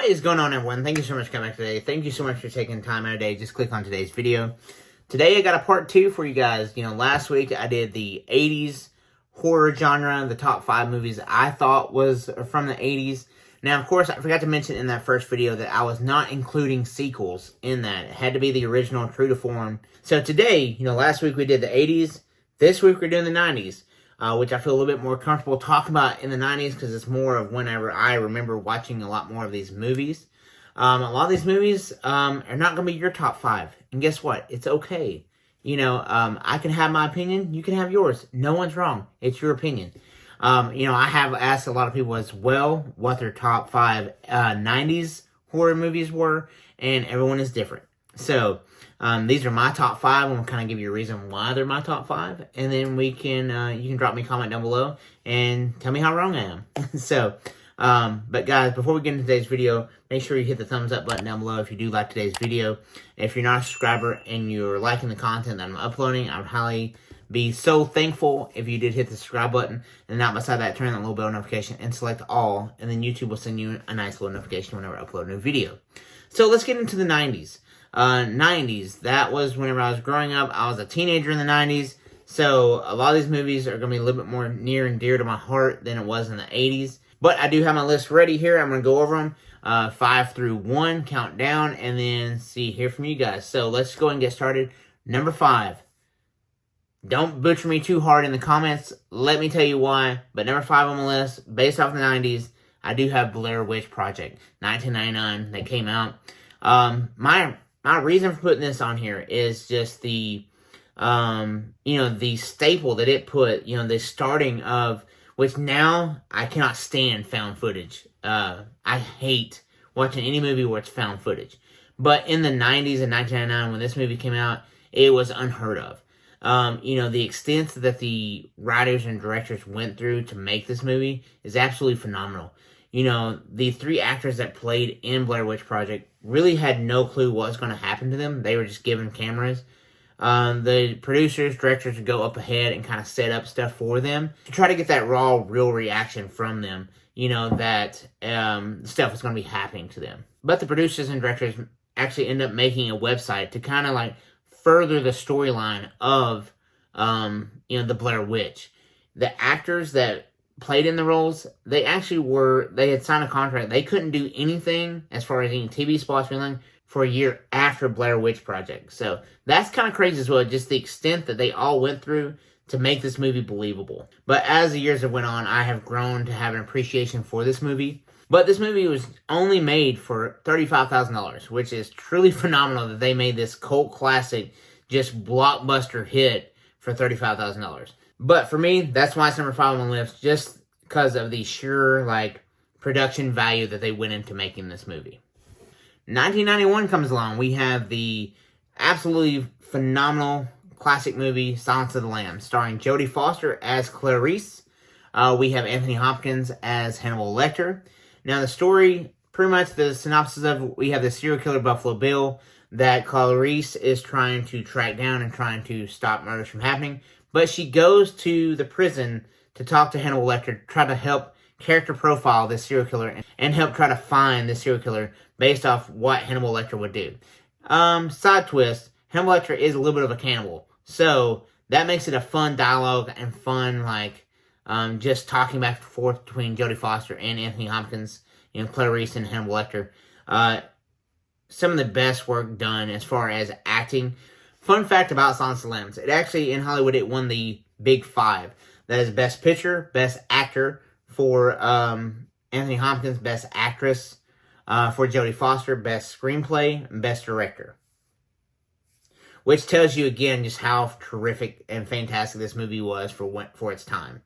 What is going on, everyone? Thank you so much for coming back today. Thank you so much for taking time out of day. Just click on today's video. Today I got a part 2 for you guys. Last week I did the 80s horror genre, the top 5 movies I thought was from the 80s. Now, of course, I forgot to mention in that first video that I was not including sequels in that. It had to be the original, true to form. So today, last week we did the 80s. This week we're doing the 90s. Which I feel a little bit more comfortable talking about in the 90s because it's more of whenever I remember watching a lot more of these movies. A lot of these movies are not going to be your top 5. And guess what? It's okay. I can have my opinion. You can have yours. No one's wrong. It's your opinion. I have asked a lot of people as well what their top 5 90s horror movies were. And everyone is different. So, these are my top 5. I'm going to kind of give you a reason why they're my top 5. And then you can drop me a comment down below and tell me how wrong I am. So, but guys, before we get into today's video, make sure you hit the thumbs up button down below if you do like today's video. If you're not a subscriber and you're liking the content that I'm uploading, I would highly be so thankful if you did hit the subscribe button. And not beside that, turn on that little bell notification and select all. And then YouTube will send you a nice little notification whenever I upload a new video. So let's get into the 90s. 90s, that was whenever I was growing up. I was a teenager in the 90s, so a lot of these movies are going to be a little bit more near and dear to my heart than it was in the 80s. But I do have my list ready here. I'm going to go over them 5 through 1, count down, and then hear from you guys. So let's go and get started. Number 5. Don't butcher me too hard in the comments. Let me tell you why. But number 5 on the list, based off the 90s, I do have Blair Witch Project, 1999, that came out. My reason for putting this on here is just the staple that it put, the starting of, which now I cannot stand found footage. I hate watching any movie where it's found footage. But in the 90s and 1999, when this movie came out, it was unheard of. The extent that the writers and directors went through to make this movie is absolutely phenomenal. The 3 actors that played in Blair Witch Project really had no clue what was going to happen to them. They were just given cameras. The producers, directors would go up ahead and kind of set up stuff for them to try to get that raw, real reaction from them, that stuff was going to be happening to them. But the producers and directors actually end up making a website to kind of further the storyline of, the Blair Witch. The actors that played in the roles, they had signed a contract. They couldn't do anything as far as any TV spots or anything for a year after Blair Witch Project. So that's kind of crazy as well, just the extent that they all went through to make this movie believable. But as the years have went on, I have grown to have an appreciation for this movie. But this movie was only made for $35,000, which is truly phenomenal that they made this cult classic, just blockbuster hit for $35,000. But for me, that's why it's number 5 on the list, just because of the sheer, production value that they went into making this movie. 1991 comes along. We have the absolutely phenomenal classic movie, Silence of the Lambs, starring Jodie Foster as Clarice. We have Anthony Hopkins as Hannibal Lecter. Now, the story, pretty much the synopsis of, we have the serial killer Buffalo Bill that Clarice is trying to track down and trying to stop murders from happening. But she goes to the prison to talk to Hannibal Lecter, to try to help character profile this serial killer and help try to find this serial killer based off what Hannibal Lecter would do. Side twist, Hannibal Lecter is a little bit of a cannibal. So that makes it a fun dialogue and fun, just talking back and forth between Jodie Foster and Anthony Hopkins, Clarice and Hannibal Lecter. Some of the best work done as far as acting. Fun fact about Silence of the Lambs, it actually, in Hollywood, it won the Big 5. That is Best Picture, Best Actor for Anthony Hopkins, Best Actress for Jodie Foster, Best Screenplay, and Best Director. Which tells you, again, just how terrific and fantastic this movie was for its time.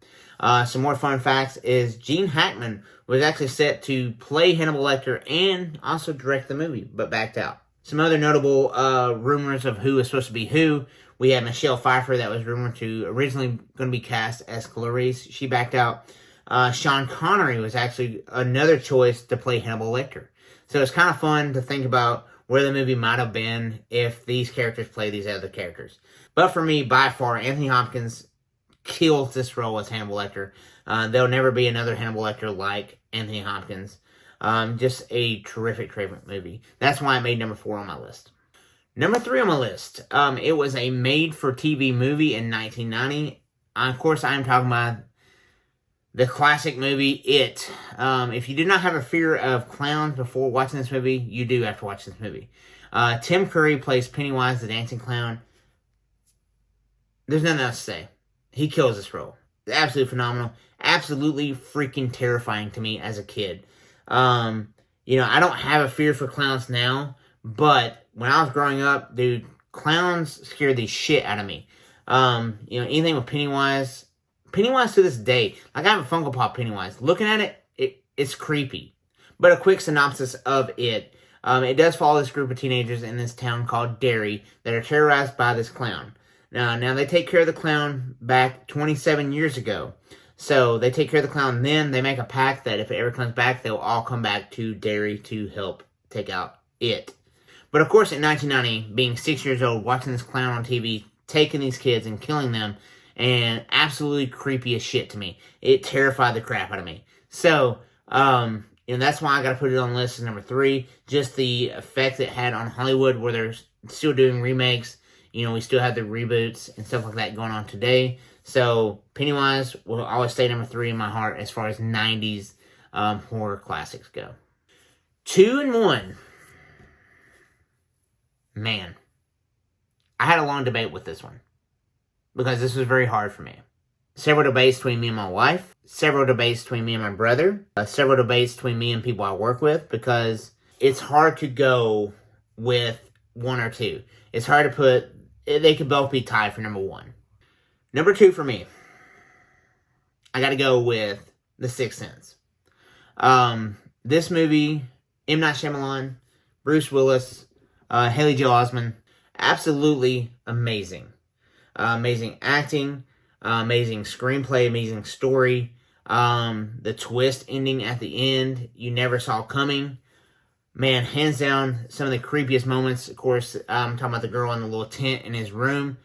Some more fun facts is Gene Hackman was actually set to play Hannibal Lecter and also direct the movie, but backed out. Some other notable rumors of who is supposed to be who. We had Michelle Pfeiffer that was rumored to originally going to be cast as Clarice. She backed out. Sean Connery was actually another choice to play Hannibal Lecter. So it's kind of fun to think about where the movie might have been if these characters play these other characters. But for me, by far, Anthony Hopkins kills this role as Hannibal Lecter. There'll never be another Hannibal Lecter like Anthony Hopkins. Just a terrific movie. That's why I made number 4 on my list. Number 3 on my list. It was a made-for-TV movie in 1990. Of course, I am talking about the classic movie, It. If you did not have a fear of clowns before watching this movie, you do after watching this movie. Tim Curry plays Pennywise, the dancing clown. There's nothing else to say. He kills this role. Absolutely phenomenal. Absolutely freaking terrifying to me as a kid. I don't have a fear for clowns now, but when I was growing up, dude, clowns scared the shit out of me. Anything with Pennywise to this day, like I have a Funko Pop Pennywise. Looking at it's creepy. But a quick synopsis of it. It does follow this group of teenagers in this town called Derry that are terrorized by this clown. Now they take care of the clown back 27 years ago. So they take care of the clown, then they make a pact that if it ever comes back, they'll all come back to Derry to help take out it. But of course, in 1990, being 6 years old, watching this clown on TV, taking these kids and killing them, and absolutely creepy as shit to me. It terrified the crap out of me. So, that's why I gotta put it on the list as number 3. Just the effect it had on Hollywood, where they're still doing remakes. We still have the reboots and stuff like that going on today. So, Pennywise will always stay number 3 in my heart as far as 90s horror classics go. 2 and 1. Man. I had a long debate with this one, because this was very hard for me. Several debates between me and my wife. Several debates between me and my brother. Several debates between me and people I work with, because it's hard to go with 1 or 2. It's hard to put... They could both be tied for number 1. Number 2 for me. I gotta go with The Sixth Sense. This movie, M. Night Shyamalan, Bruce Willis, Haley Joel Osment, absolutely amazing. Amazing acting, amazing screenplay, amazing story. The twist ending at the end, you never saw coming. Man, hands down, some of the creepiest moments. Of course, I'm talking about the girl in the little tent in his room.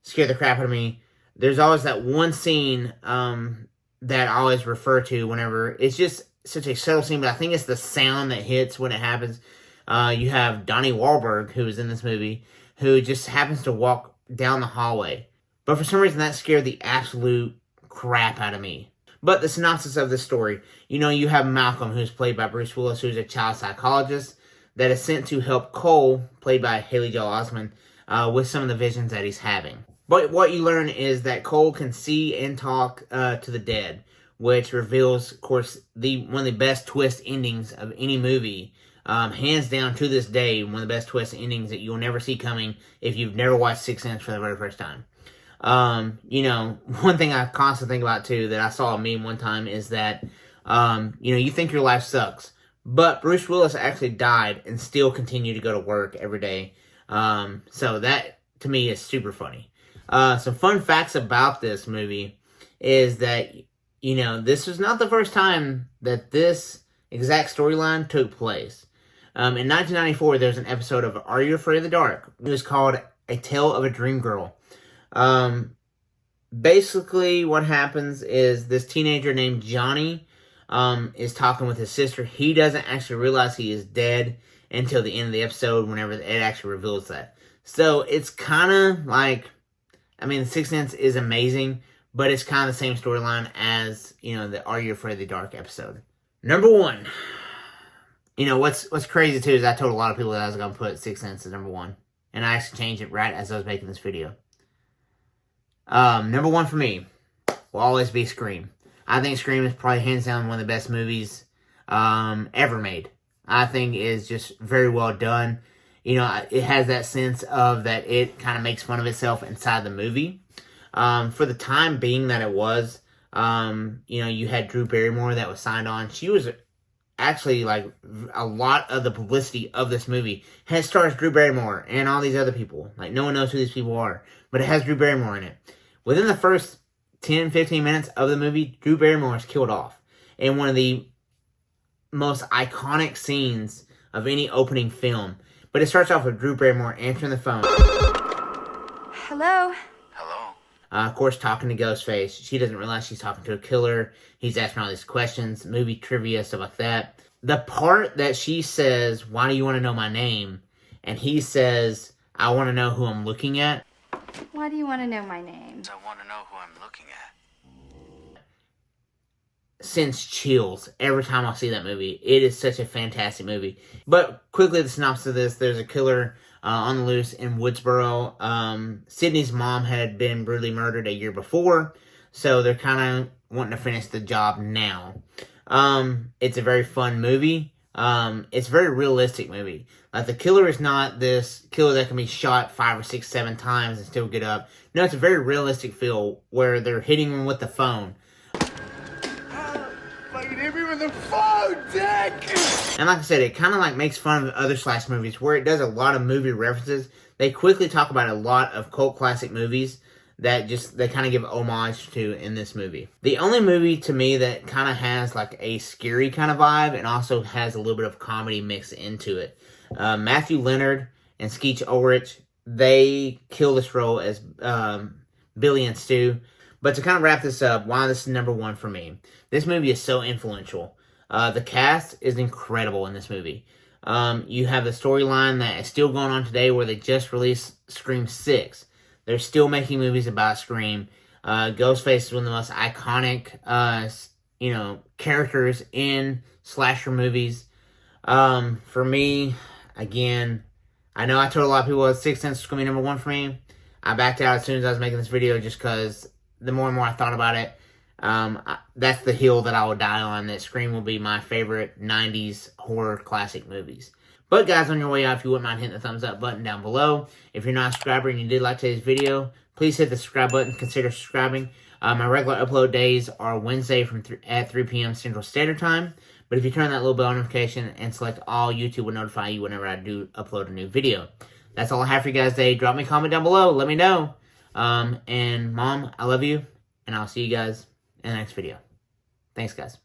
Scared the crap out of me. There's always that one scene that I always refer to whenever... It's just such a subtle scene, but I think it's the sound that hits when it happens. You have Donnie Wahlberg, who is in this movie, who just happens to walk down the hallway. But for some reason, that scared the absolute crap out of me. But the synopsis of this story, you have Malcolm, who's played by Bruce Willis, who's a child psychologist that is sent to help Cole, played by Haley Joel Osment, with some of the visions that he's having. But what you learn is that Cole can see and talk to the dead, which reveals, of course, one of the best twist endings of any movie. Hands down to this day, one of the best twist endings that you'll never see coming if you've never watched Sixth Sense for the very first time. One thing I constantly think about too, that I saw a meme one time, is that, you think your life sucks, but Bruce Willis actually died and still continued to go to work every day. So that to me is super funny. Some fun facts about this movie is that, this was not the first time that this exact storyline took place. In 1994, there's an episode of Are You Afraid of the Dark? It was called A Tale of a Dream Girl. Basically what happens is this teenager named Johnny, is talking with his sister. He doesn't actually realize he is dead until the end of the episode, whenever it actually reveals that. So it's kind of like, The Sixth Sense is amazing, but it's kind of the same storyline as, the Are You Afraid of the Dark episode. Number 1. What's crazy too is I told a lot of people that I was going to put Sixth Sense as number 1. And I actually changed it right as I was making this video. Number 1 for me will always be Scream. I think Scream is probably hands down one of the best movies ever made. I think it is just very well done. It has that sense of that it kind of makes fun of itself inside the movie. For the time being that it was, you had Drew Barrymore that was signed on. She was actually, like, a lot of the publicity of this movie stars Drew Barrymore and all these other people. Like, no one knows who these people are, but it has Drew Barrymore in it. Within the first 10, 15 minutes of the movie, Drew Barrymore is killed off in one of the most iconic scenes of any opening film. But it starts off with Drew Barrymore answering the phone. Hello? Hello? Of course, talking to Ghostface. She doesn't realize she's talking to a killer. He's asking all these questions, movie trivia, stuff like that. the part that she says, "Why do you want to know my name?" and he says, "I want to know who I'm looking at." Why do you want to know my name? I want to know who I'm looking at. Sends chills every time I see that movie. It is such a fantastic movie. But quickly, the synopsis of this: there's a killer on the loose in Woodsboro. Sydney's mom had been brutally murdered a year before, so they're kind of wanting to finish the job now. It's a very fun movie. It's a very realistic movie. Like, the killer is not this killer that can be shot 5 or 6, 7 times and still get up. No, it's a very realistic feel where they're hitting him with the phone. Fucking hit me with the phone, Dick! And like I said, it kind of like makes fun of other slash movies where it does a lot of movie references. They quickly talk about a lot of cult classic movies that they kind of give homage to in this movie. The only movie to me that kind of has like a scary kind of vibe and also has a little bit of comedy mixed into it. Matthew Leonard and Skeech Ulrich, they kill this role as Billy and Stu. But to kind of wrap this up, why this is number 1 for me. This movie is so influential. The cast is incredible in this movie. You have the storyline that is still going on today where they just released Scream 6. They're still making movies about Scream. Ghostface is one of the most iconic, characters in slasher movies. For me, again, I know I told a lot of people that Sixth Sense was going to be number 1 for me. I backed out as soon as I was making this video just because the more and more I thought about it, that's the hill that I will die on, that Scream will be my favorite 90s horror classic movies. But guys, on your way out, if you wouldn't mind hitting the thumbs up button down below. If you're not a subscriber and you did like today's video, please hit the subscribe button. Consider subscribing. My regular upload days are Wednesday at 3 p.m. Central Standard Time. But if you turn that little bell notification and select all, YouTube will notify you whenever I do upload a new video. That's all I have for you guys today. Drop me a comment down below. Let me know. And Mom, I love you. And I'll see you guys in the next video. Thanks, guys.